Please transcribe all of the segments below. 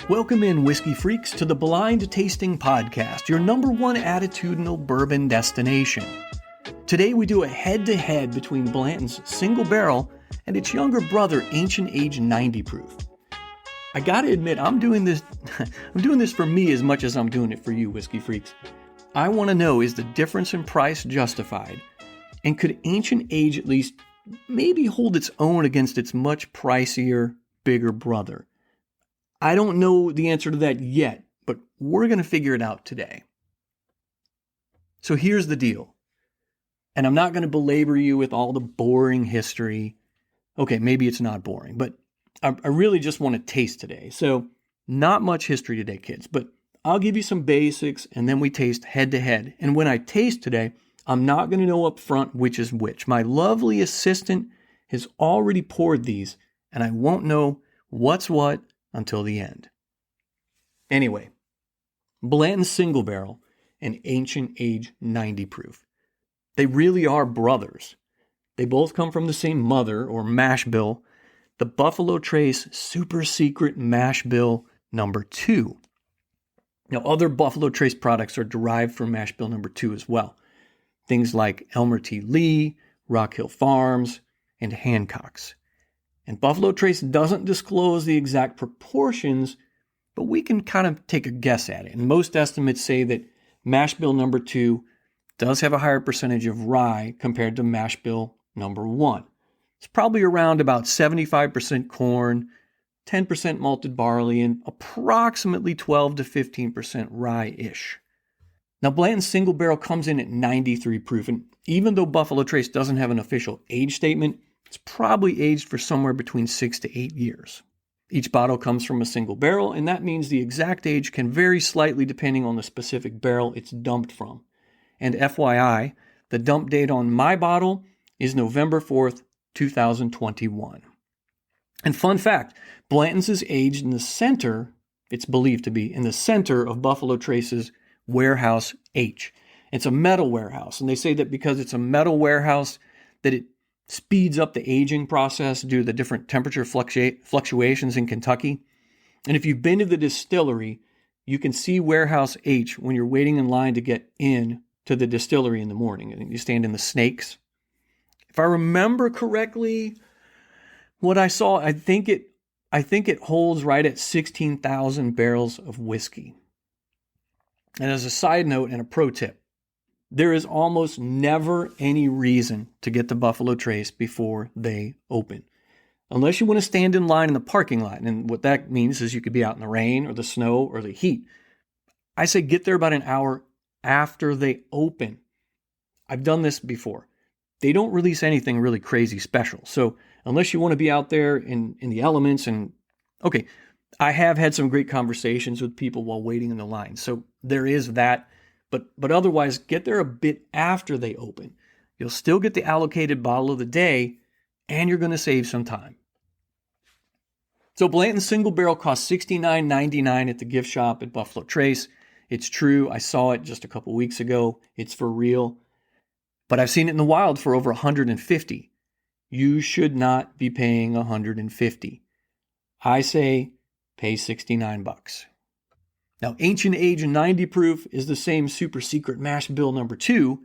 Welcome in, whiskey freaks, to the Blind Tasting Podcast, your number one attitudinal bourbon destination. Today we do a head-to-head between Blanton's Single Barrel and its younger brother, Ancient Age 90 Proof. I gotta admit, I'm doing this for me as much as I'm doing it for you, whiskey freaks. I want to know, is the difference in price justified? And could Ancient Age at least maybe hold its own against its much pricier, bigger brother? I don't know the answer to that yet, but we're going to figure it out today. So here's the deal. And I'm not going to belabor you with all the boring history. Okay, maybe it's not boring, but I really just want to taste today. So not much history today, kids, but I'll give you some basics and then we taste head to head. And when I taste today, I'm not going to know up front which is which. My lovely assistant has already poured these and I won't know what's what until the end. Anyway, Blanton Single Barrel and Ancient Age 90 Proof. They really are brothers. They both come from the same mother, or mash bill, the Buffalo Trace Super Secret Mash Bill number 2. Now, other Buffalo Trace products are derived from mash bill number 2 as well. Things like Elmer T. Lee, Rock Hill Farms, and Hancock's. And Buffalo Trace doesn't disclose the exact proportions, but we can kind of take a guess at it. And most estimates say that mash bill number 2 does have a higher percentage of rye compared to mash bill number 1. It's probably around about 75% corn, 10% malted barley, and approximately 12 to 15% rye-ish. Now, Blanton's Single Barrel comes in at 93 proof, and even though Buffalo Trace doesn't have an official age statement, it's probably aged for somewhere between 6 to 8 years. Each bottle comes from a single barrel, and that means the exact age can vary slightly depending on the specific barrel it's dumped from. And FYI, the dump date on my bottle is November 4th, 2021. And fun fact, Blanton's is aged in the center, it's believed to be, in the center of Buffalo Trace's Warehouse H. It's a metal warehouse, and they say that because it's a metal warehouse, that it speeds up the aging process due to the different temperature fluctuations in Kentucky. And if you've been to the distillery, you can see Warehouse H when you're waiting in line to get in to the distillery in the morning. And you stand in the snakes. If I remember correctly, what I saw, I think it holds right at 16,000 barrels of whiskey. And as a side note and a pro tip, there is almost never any reason to get the Buffalo Trace before they open. Unless you want to stand in line in the parking lot. And what that means is you could be out in the rain or the snow or the heat. I say get there about an hour after they open. I've done this before. They don't release anything really crazy special. So unless you want to be out there in the elements and, okay, I have had some great conversations with people while waiting in the line. So there is that. But otherwise, get there a bit after they open. You'll still get the allocated bottle of the day, and you're going to save some time. So Blanton's Single Barrel costs $69.99 at the gift shop at Buffalo Trace. It's true. I saw it just a couple weeks ago. It's for real. But I've seen it in the wild for over $150. You should not be paying $150. I say pay $69. Now, Ancient Age 90 Proof is the same super secret mash bill number 2,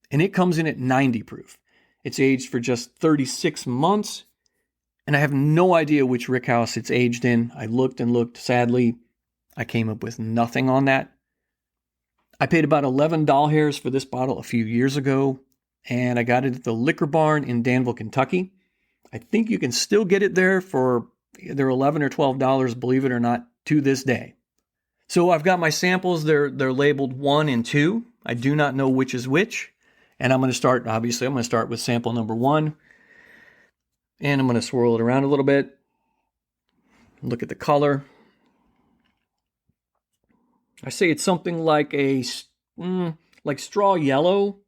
and it comes in at 90 proof. It's aged for just 36 months, and I have no idea which rickhouse it's aged in. I looked and looked. Sadly, I came up with nothing on that. I paid about $11 for this bottle a few years ago, and I got it at the Liquor Barn in Danville, Kentucky. I think you can still get it there for either $11 or $12, believe it or not, to this day. So I've got my samples. They're labeled 1 and 2. I do not know which is which. And I'm going to start with sample number 1. And I'm going to swirl it around a little bit. Look at the color. I say it's something like like straw yellow.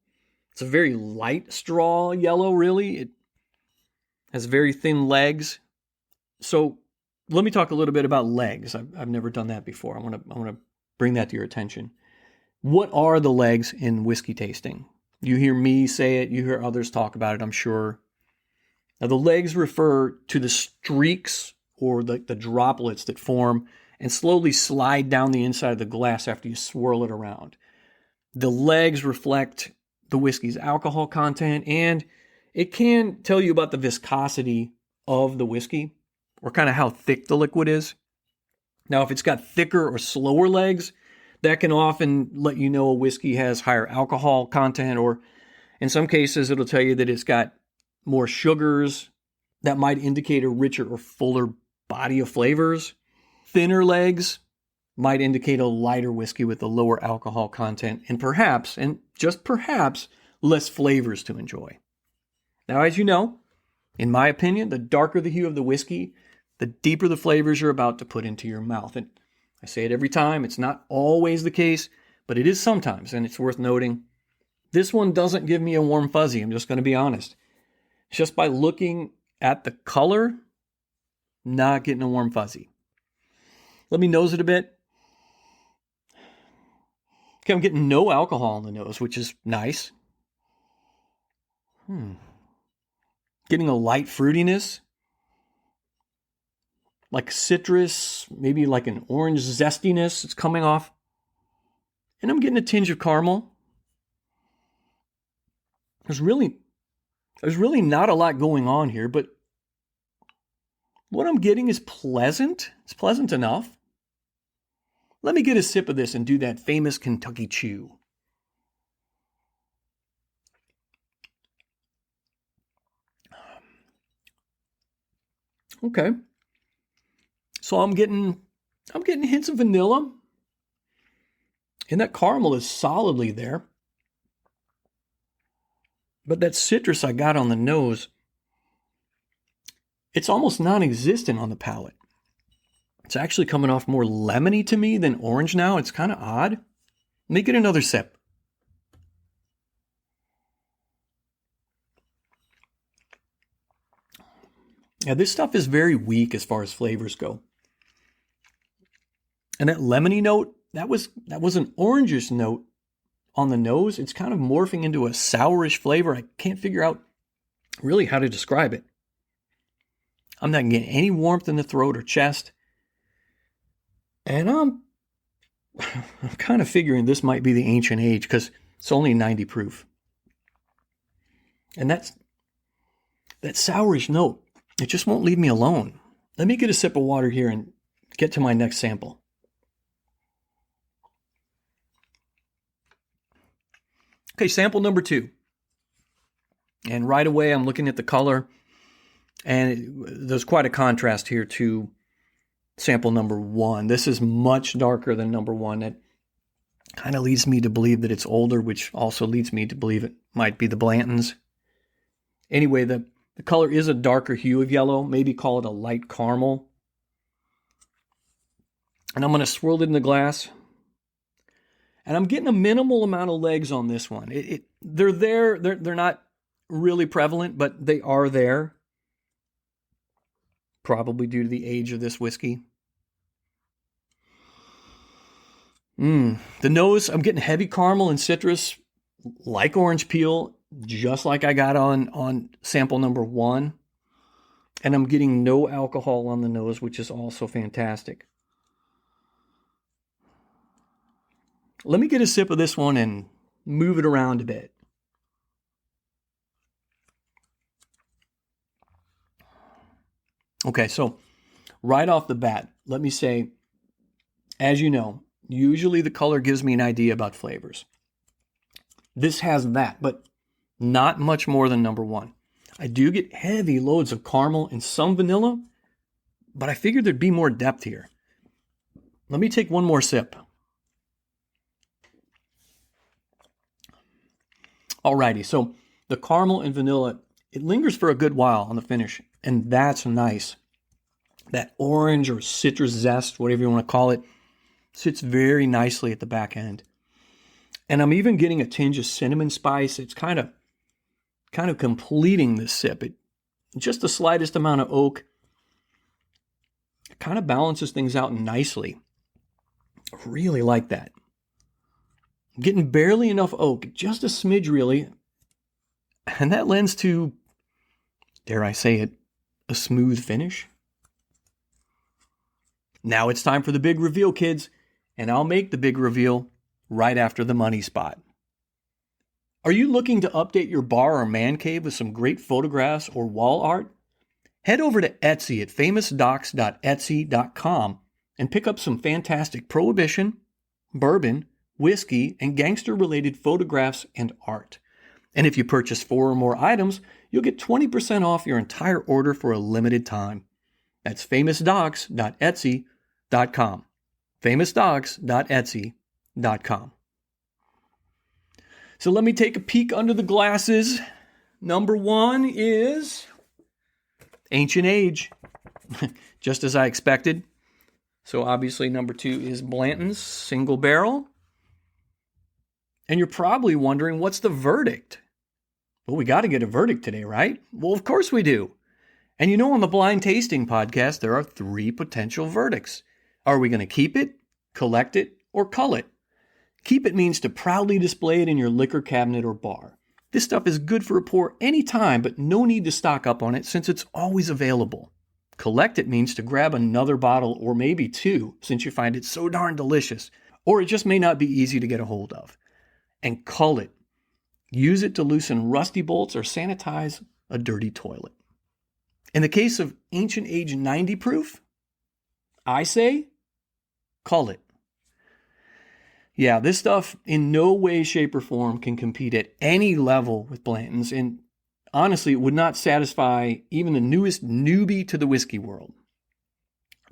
It's a very light straw yellow, really. It has very thin legs. So let me talk a little bit about legs. I've never done that before. I want to bring that to your attention. What are the legs in whiskey tasting? You hear me say it. You hear others talk about it, I'm sure. Now, the legs refer to the streaks or the droplets that form and slowly slide down the inside of the glass after you swirl it around. The legs reflect the whiskey's alcohol content, and it can tell you about the viscosity of the whiskey, or kind of how thick the liquid is. Now, if it's got thicker or slower legs, that can often let you know a whiskey has higher alcohol content, or in some cases, it'll tell you that it's got more sugars. That might indicate a richer or fuller body of flavors. Thinner legs might indicate a lighter whiskey with a lower alcohol content, and perhaps, and just perhaps, less flavors to enjoy. Now, as you know, in my opinion, the darker the hue of the whiskey, the deeper the flavors you're about to put into your mouth. And I say it every time, it's not always the case, but it is sometimes, and it's worth noting. This one doesn't give me a warm fuzzy, I'm just going to be honest. Just by looking at the color, not getting a warm fuzzy. Let me nose it a bit. Okay, I'm getting no alcohol in the nose, which is nice. Getting a light fruitiness, like citrus, maybe like an orange zestiness. It's coming off. And I'm getting a tinge of caramel. There's really not a lot going on here, but what I'm getting is pleasant. It's pleasant enough. Let me get a sip of this and do that famous Kentucky chew. Okay. So I'm getting hints of vanilla. And that caramel is solidly there. But that citrus I got on the nose, it's almost non-existent on the palate. It's actually coming off more lemony to me than orange now. It's kind of odd. Let me get another sip. Yeah, this stuff is very weak as far as flavors go. And that lemony note, that was an orangish note on the nose. It's kind of morphing into a sourish flavor. I can't figure out really how to describe it. I'm not getting any warmth in the throat or chest. And I'm kind of figuring this might be the ancient age because it's only 90 proof. And that sourish note, it just won't leave me alone. Let me get a sip of water here and get to my next sample. Okay, sample number 2. And right away I'm looking at the color, and there's quite a contrast here to sample number 1. This is much darker than number 1. That kind of leads me to believe that it's older, which also leads me to believe it might be the Blantons. Anyway, the color is a darker hue of yellow, maybe call it a light caramel. And I'm going to swirl it in the glass. And I'm getting a minimal amount of legs on this one. They're there. They're not really prevalent, but they are there. Probably due to the age of this whiskey. The nose, I'm getting heavy caramel and citrus, like orange peel, just like I got on sample number 1. And I'm getting no alcohol on the nose, which is also fantastic. Let me get a sip of this one and move it around a bit. Okay, so right off the bat, let me say, as you know, usually the color gives me an idea about flavors. This has that, but not much more than number 1. I do get heavy loads of caramel and some vanilla, but I figured there'd be more depth here. Let me take one more sip. Alrighty, so the caramel and vanilla, it lingers for a good while on the finish, and that's nice. That orange or citrus zest, whatever you want to call it, sits very nicely at the back end. And I'm even getting a tinge of cinnamon spice. It's kind of completing this sip. Just the slightest amount of oak. It kind of balances things out nicely. I really like that. I'm getting barely enough oak, just a smidge really. And that lends to, dare I say it, a smooth finish. Now it's time for the big reveal, kids, and I'll make the big reveal right after the money spot. Are you looking to update your bar or man cave with some great photographs or wall art? Head over to Etsy at famousdocs.etsy.com and pick up some fantastic prohibition, bourbon, whiskey, and gangster-related photographs and art. And if you purchase 4 or more items, you'll get 20% off your entire order for a limited time. That's famousdocs.etsy.com. famousdocs.etsy.com. So let me take a peek under the glasses. Number 1 is Ancient Age, just as I expected. So obviously number 2 is Blanton's Single Barrel. And you're probably wondering, what's the verdict? Well, we got to get a verdict today, right? Well, of course we do. And you know, on the Blind Tasting Podcast, there are 3 potential verdicts. Are we going to keep it, collect it, or cull it? Keep it means to proudly display it in your liquor cabinet or bar. This stuff is good for a pour anytime, but no need to stock up on it since it's always available. Collect it means to grab another bottle or maybe 2 since you find it so darn delicious, or it just may not be easy to get a hold of. And cull it. Use it to loosen rusty bolts or sanitize a dirty toilet. In the case of Ancient Age 90 proof, I say cull it. Yeah, this stuff in no way, shape, or form can compete at any level with Blanton's, and honestly, it would not satisfy even the newest newbie to the whiskey world.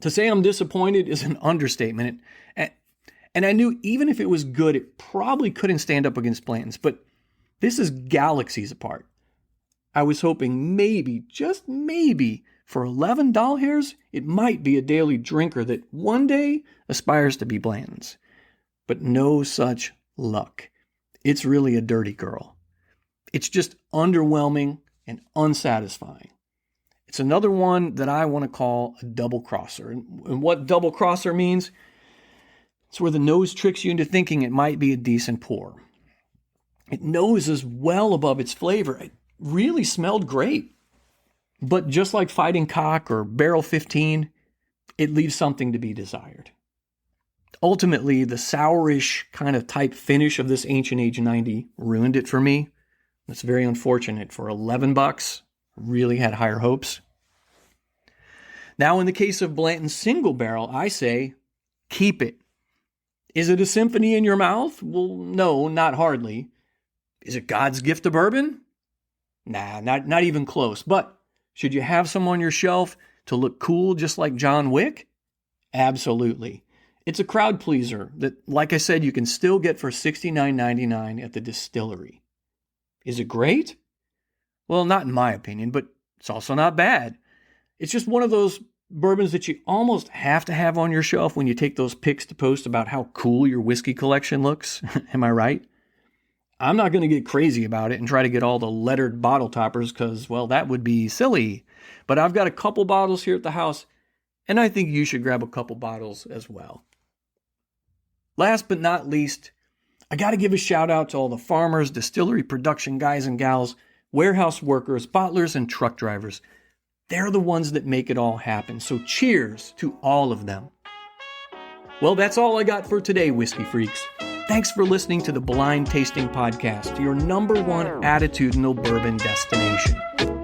To say I'm disappointed is an understatement, and I knew even if it was good, it probably couldn't stand up against Blanton's, but this is galaxies apart. I was hoping maybe, just maybe, for 11 doll hairs, it might be a daily drinker that one day aspires to be Blanton's. But no such luck. It's really a dirty girl. It's just underwhelming and unsatisfying. It's another one that I want to call a double crosser. And what double crosser means, it's where the nose tricks you into thinking it might be a decent pour. It noses well above its flavor. It really smelled great. But just like Fighting Cock or Barrel 15, it leaves something to be desired. Ultimately, the sourish kind of type finish of this Ancient Age 90 ruined it for me. That's very unfortunate. For $11, really had higher hopes. Now, in the case of Blanton's Single Barrel, I say, keep it. Is it a symphony in your mouth? Well, no, not hardly. Is it God's gift to bourbon? Nah, not even close. But should you have some on your shelf to look cool just like John Wick? Absolutely. It's a crowd pleaser that, like I said, you can still get for $69.99 at the distillery. Is it great? Well, not in my opinion, but it's also not bad. It's just one of those bourbons that you almost have to have on your shelf when you take those pics to post about how cool your whiskey collection looks. Am I right? I'm not going to get crazy about it and try to get all the lettered bottle toppers because, well, that would be silly. But I've got a couple bottles here at the house, and I think you should grab a couple bottles as well. Last but not least, I got to give a shout out to all the farmers, distillery production guys and gals, warehouse workers, bottlers, and truck drivers. They're the ones that make it all happen. So cheers to all of them. Well, that's all I got for today, Whiskey Freaks. Thanks for listening to the Blind Tasting Podcast, your #1 attitudinal bourbon destination.